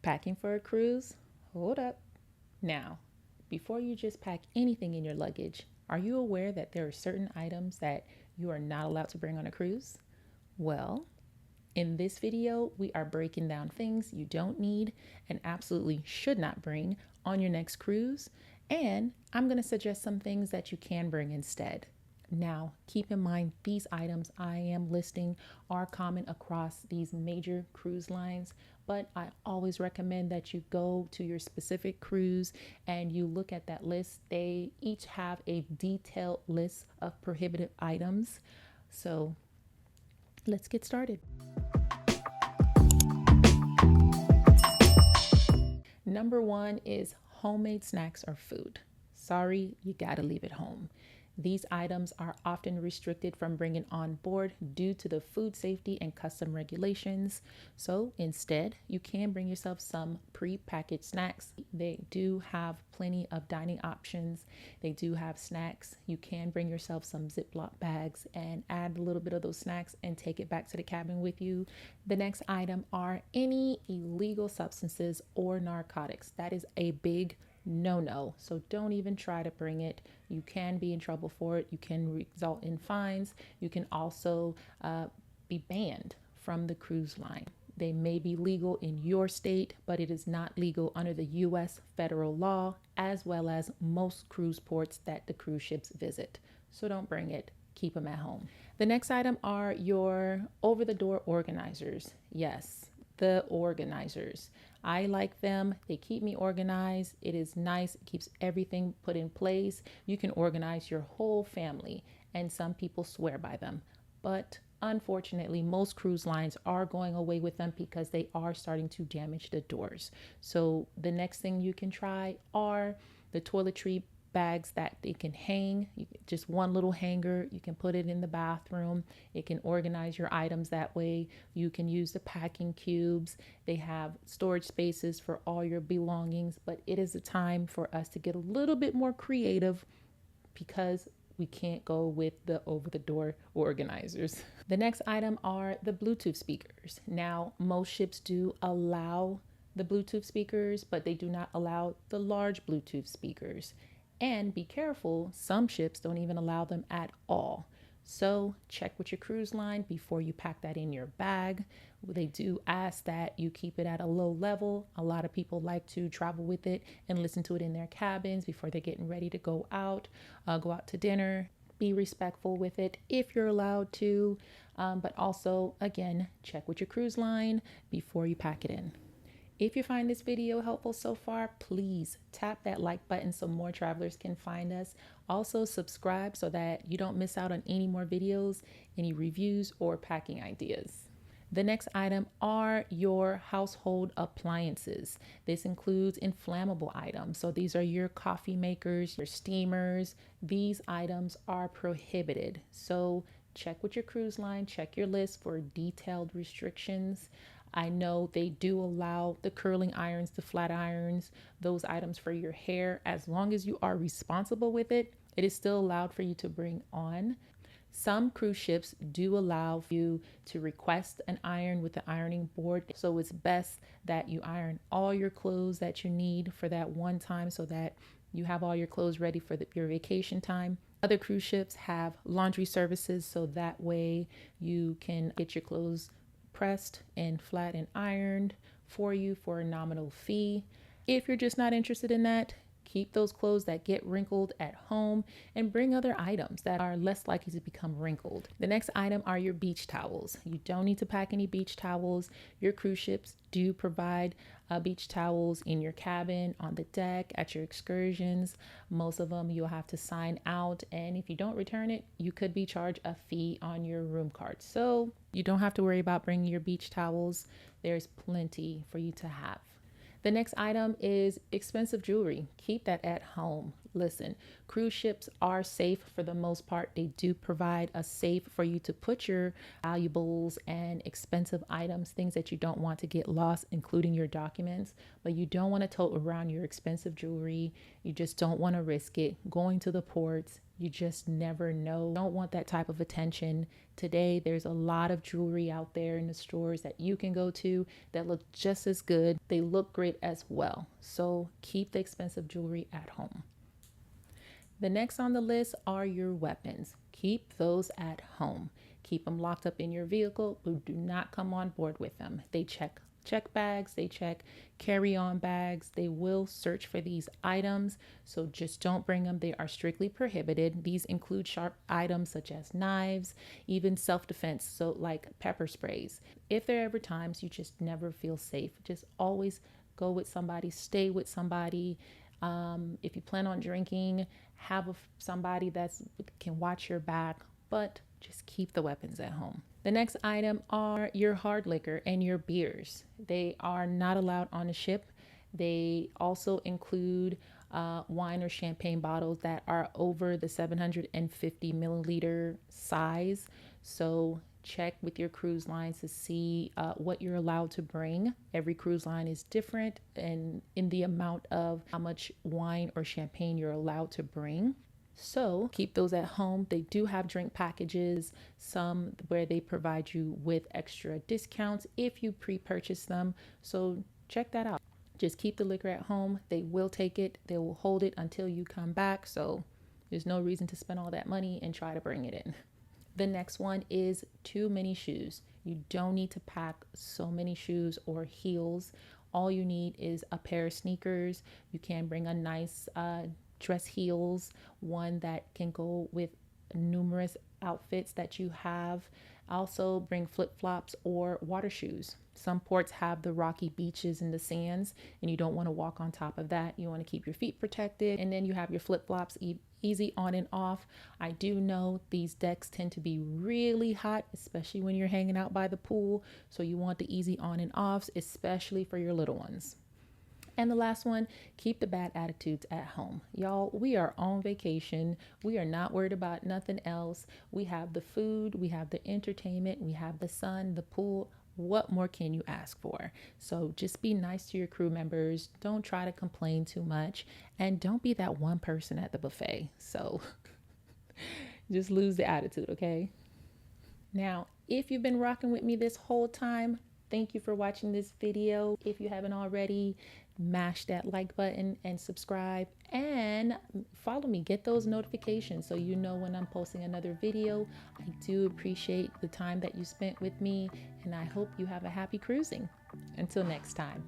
Packing for a cruise? Hold up. Now, before you just pack anything in your luggage, are you aware that there are certain items that you are not allowed to bring on a cruise? Well, in this video, we are breaking down things you don't need and absolutely should not bring on your next cruise. And I'm going to suggest some things that you can bring instead. Now, keep in mind, these items I am listing are common across these major cruise lines, but I always recommend that you go to your specific cruise and you look at that list. They each have a detailed list of prohibited items. So let's get started. Number one is homemade snacks or food. Sorry, you gotta leave it home. These items are often restricted from bringing on board due to the food safety and custom regulations. So instead, you can bring yourself some pre-packaged snacks. They do have plenty of dining options. They do have snacks. You can bring yourself some Ziploc bags and add a little bit of those snacks and take it back to the cabin with you. The next item are any illegal substances or narcotics. That is a big no. So don't even try to bring it. You can be in trouble for it. You can result in fines. You can also be banned from the cruise line. They may be legal in your state, but it is not legal under the U.S. federal law, as well as most cruise ports that the cruise ships visit. So don't bring it. Keep them at home. The next item are your over-the-door organizers. Yes, the organizers. I like them. They keep me organized. It is nice. It keeps everything put in place. You can organize your whole family, and some people swear by them. But unfortunately, most cruise lines are going away with them because they are starting to damage the doors. So the next thing you can try are the toiletry bags that they can hang. Just one little hanger, you can put it in the bathroom. It can organize your items that way. You can use the packing cubes. They have storage spaces for all your belongings, but it is a time for us to get a little bit more creative because we can't go with the over-the-door organizers. The next item are the Bluetooth speakers. Now, most ships do allow the Bluetooth speakers, but they do not allow the large Bluetooth speakers. And be careful, some ships don't even allow them at all. So check with your cruise line before you pack that in your bag. They do ask that you keep it at a low level. A lot of people like to travel with it and listen to it in their cabins before they're getting ready to go out to dinner. Be respectful with it if you're allowed to, but also, again, check with your cruise line before you pack it in. If you find this video helpful so far, please tap that like button so more travelers can find us. Also subscribe so that you don't miss out on any more videos, any reviews, or packing ideas. The next item are your household appliances. This includes inflammable items. So these are your coffee makers, your steamers. These items are prohibited. So check with your cruise line, check your list for detailed restrictions. I know they do allow the curling irons, the flat irons, those items for your hair. As long as you are responsible with it, it is still allowed for you to bring on. Some cruise ships do allow you to request an iron with the ironing board. So it's best that you iron all your clothes that you need for that one time so that you have all your clothes ready for your vacation time. Other cruise ships have laundry services, so that way you can get your clothes pressed and flat and ironed for you for a nominal fee. If you're just not interested in that, keep those clothes that get wrinkled at home and bring other items that are less likely to become wrinkled. The next item are your beach towels. You don't need to pack any beach towels. Your cruise ships do provide beach towels in your cabin, on the deck, at your excursions. Most of them you'll have to sign out, and if you don't return it, you could be charged a fee on your room card. So you don't have to worry about bringing your beach towels. There's plenty for you to have. The next item is expensive jewelry. Keep that at home. Listen, Cruise ships are safe for the most part. They do provide a safe for you to put your valuables and expensive items, things that you don't want to get lost, including your documents. But you don't want to tote around your expensive jewelry. You just don't want to risk it. Going to the ports, you just never know. Don't want that type of attention. Today, there's a lot of jewelry out there in the stores that you can go to that look just as good. They look great as well. So keep the expensive jewelry at home. The next on the list are your weapons. Keep those at home. Keep them locked up in your vehicle, but do not come on board with them. They check bags, they check carry-on bags. They will search for these items, so just don't bring them. They are strictly prohibited. These include sharp items such as knives, even self-defense, so like pepper sprays. If there are ever times you just never feel safe, just always go with somebody, stay with somebody. If you plan on drinking, have somebody that can watch your back, but just keep the weapons at home. The next item are your hard liquor and your beers. They are not allowed on the ship. They also include wine or champagne bottles that are over the 750 milliliter size. So check with your cruise lines to see what you're allowed to bring. Every cruise line is different and in the amount of how much wine or champagne you're allowed to bring. So keep those at home. They do have drink packages, some where they provide you with extra discounts if you pre-purchase them. So check that out. Just keep the liquor at home. They will take it. They will hold it until you come back. So there's no reason to spend all that money and try to bring it in. The next one is too many shoes. You don't need to pack so many shoes or heels. All you need is a pair of sneakers. You can bring a nice dress heels, one that can go with numerous outfits that you have. Also bring flip-flops or water shoes. Some ports have the rocky beaches and the sands, and you don't want to walk on top of that. You want to keep your feet protected. And then you have your flip-flops, easy on and off. I do know these decks tend to be really hot, especially when you're hanging out by the pool. So you want the easy on and offs, especially for your little ones. And the last one, keep the bad attitudes at home. Y'all, we are on vacation. We are not worried about nothing else. We have the food, we have the entertainment, we have the sun, the pool. What more can you ask for? So just be nice to your crew members. Don't try to complain too much. And don't be that one person at the buffet. So just lose the attitude, okay? Now, if you've been rocking with me this whole time, thank you for watching this video. If you haven't already, mash that like button and subscribe and follow me. Get those notifications so you know when I'm posting another video. I do appreciate the time that you spent with me, and I hope you have a happy cruising. Until next time.